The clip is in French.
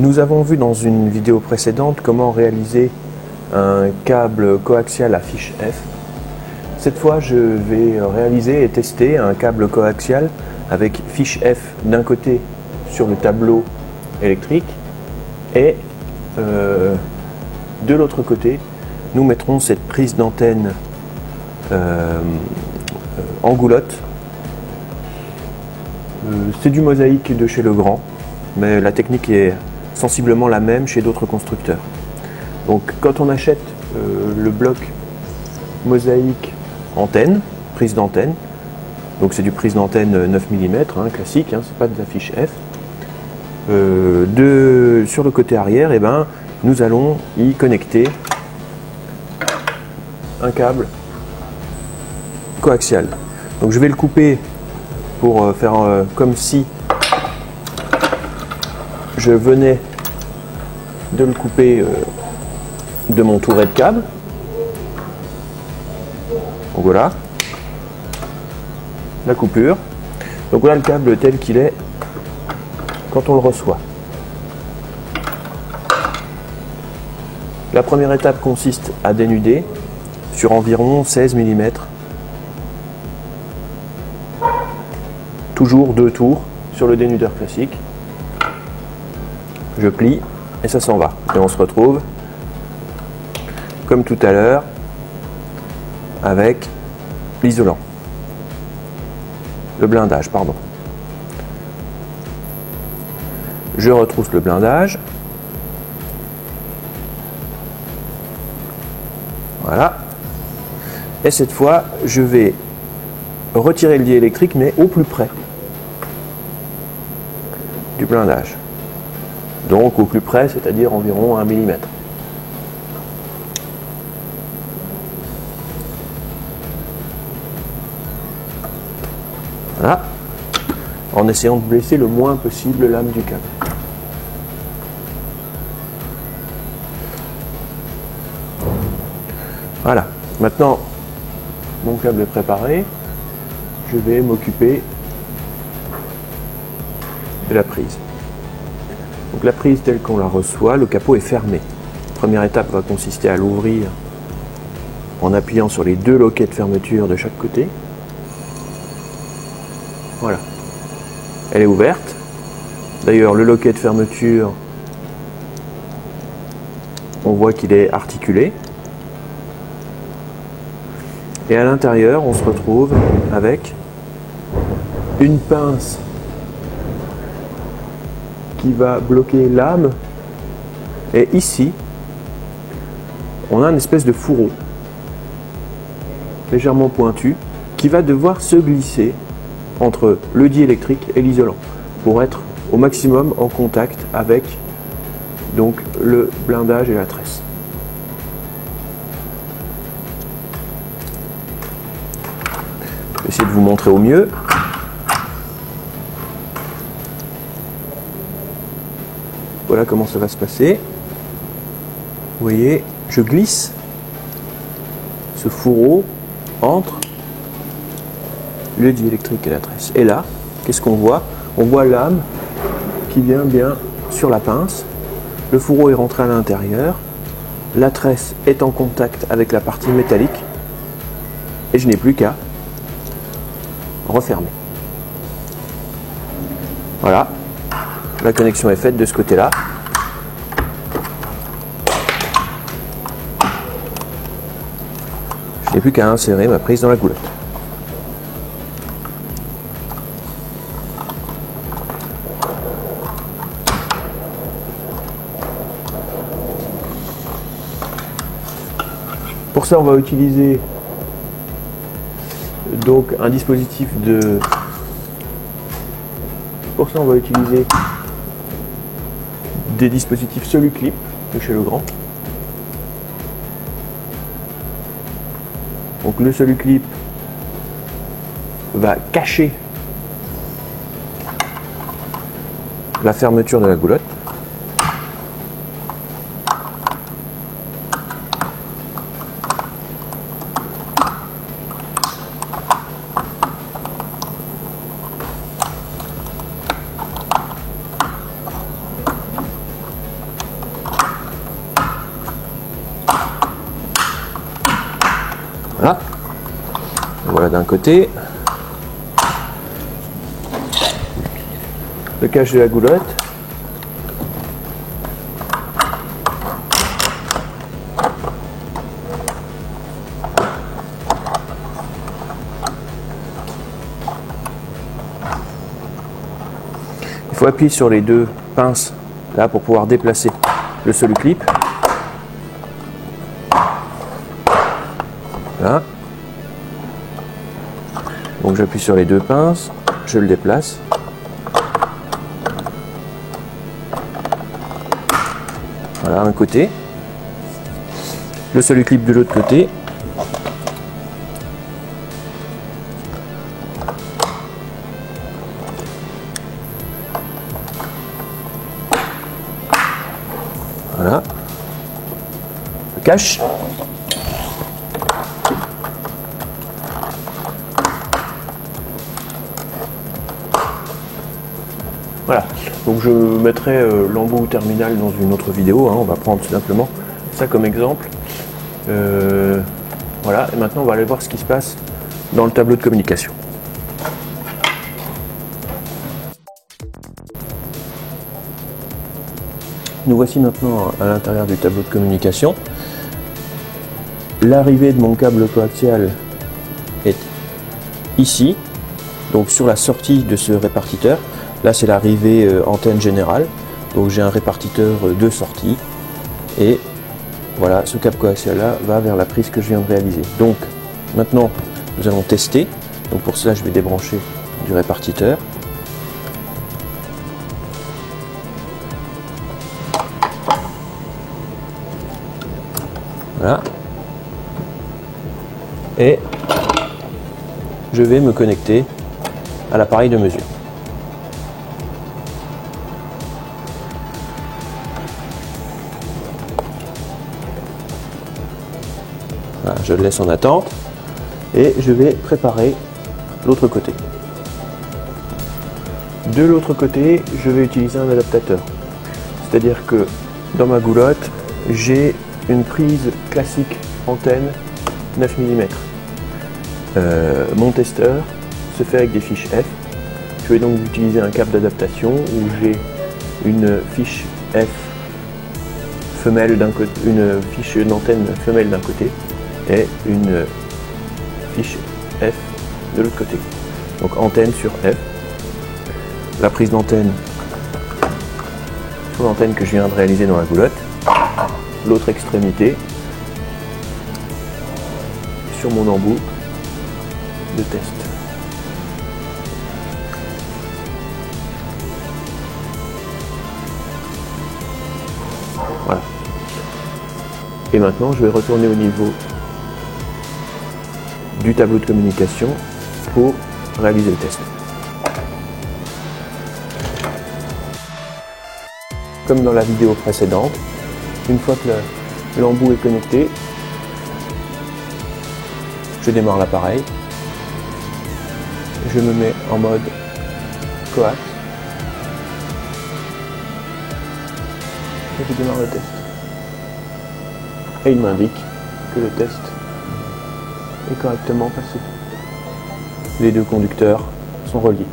Nous avons vu dans une vidéo précédente comment réaliser un câble coaxial à fiche F. Cette fois, je vais réaliser et tester un câble coaxial avec fiche F d'un côté sur le tableau électrique et de l'autre côté, nous mettrons cette prise d'antenne en goulotte. C'est du mosaïque de chez Legrand, mais la technique est sensiblement la même chez d'autres constructeurs. Donc quand on achète le bloc mosaïque antenne, prise d'antenne, donc c'est du prise d'antenne 9 mm, classique, c'est pas de la fiche F. Sur le côté arrière, nous allons y connecter un câble coaxial. Donc je vais le couper pour faire comme si je venais de le couper de mon touret de câble. Donc voilà la coupure. Donc voilà le câble tel qu'il est quand on le reçoit. La première étape consiste à dénuder sur environ 16 mm. Toujours 2 tours sur le dénudeur classique. Je plie et ça s'en va. Et on se retrouve comme tout à l'heure avec l'isolant. Le blindage, pardon. Je retrousse le blindage. Voilà. Et cette fois, je vais retirer le diélectrique, mais au plus près du blindage. Donc au plus près, c'est-à-dire environ 1 mm. Voilà. En essayant de blesser le moins possible l'âme du câble. Voilà. Maintenant, mon câble est préparé. Je vais m'occuper de la prise. Donc la prise telle qu'on la reçoit, le capot est fermé. La première étape va consister à l'ouvrir en appuyant sur les 2 loquets de fermeture de chaque côté. Voilà. Elle est ouverte. D'ailleurs, le loquet de fermeture, on voit qu'il est articulé. Et à l'intérieur, on se retrouve avec une pince qui va bloquer l'âme. Et ici, on a une espèce de fourreau légèrement pointu qui va devoir se glisser entre le diélectrique et l'isolant pour être au maximum en contact avec donc le blindage et la tresse. Je vais essayer de vous montrer au mieux. Voilà comment ça va se passer. Vous voyez, je glisse ce fourreau entre le diélectrique et la tresse. Et là, qu'est-ce qu'on voit? On voit l'âme qui vient bien sur la pince. Le fourreau est rentré à l'intérieur. La tresse est en contact avec la partie métallique. Et je n'ai plus qu'à refermer. Voilà. La connexion est faite de ce côté-là. Je n'ai plus qu'à insérer ma prise dans la goulotte. Pour ça, on va utiliser donc un dispositif de... Pour ça, on va utiliser des dispositifs Soluclip de chez Legrand. Donc le Soluclip va cacher la fermeture de la goulotte. Voilà. Voilà d'un côté. Le cache de la goulotte. Il faut appuyer sur les deux pinces là pour pouvoir déplacer le solu-clip. Là. Donc j'appuie sur les deux pinces, je le déplace. Voilà un côté. Le solu-clip de l'autre côté. Voilà. Le cache. Voilà, donc je mettrai l'embout terminal dans une autre vidéo, hein. On va prendre simplement ça comme exemple. Voilà, et maintenant on va aller voir ce qui se passe dans le tableau de communication. Nous voici maintenant à l'intérieur du tableau de communication. L'arrivée de mon câble coaxial est ici, donc sur la sortie de ce répartiteur. Là c'est l'arrivée antenne générale, donc j'ai un répartiteur de sortie et voilà, ce câble coaxial là va vers la prise que je viens de réaliser. Donc maintenant nous allons tester, donc pour cela je vais débrancher du répartiteur. Voilà. Et je vais me connecter à l'appareil de mesure. Voilà, je le laisse en attente et je vais préparer l'autre côté. De l'autre côté, je vais utiliser un adaptateur. C'est-à-dire que dans ma goulotte, j'ai une prise classique antenne 9 mm. Mon testeur se fait avec des fiches F. Je vais donc utiliser un câble d'adaptation où j'ai une fiche F femelle d'un côté, une fiche d'antenne femelle d'un côté et une fiche F de l'autre côté. Donc antenne sur F. La prise d'antenne sur l'antenne que je viens de réaliser dans la goulotte. L'autre extrémité sur mon embout de test. Voilà. Et maintenant, je vais retourner au niveau du tableau de communication pour réaliser le test. Comme dans la vidéo précédente, une fois que l'embout est connecté, je démarre l'appareil, je me mets en mode coax et je démarre le test. Et il m'indique que le test est correctement passé. Les deux conducteurs sont reliés.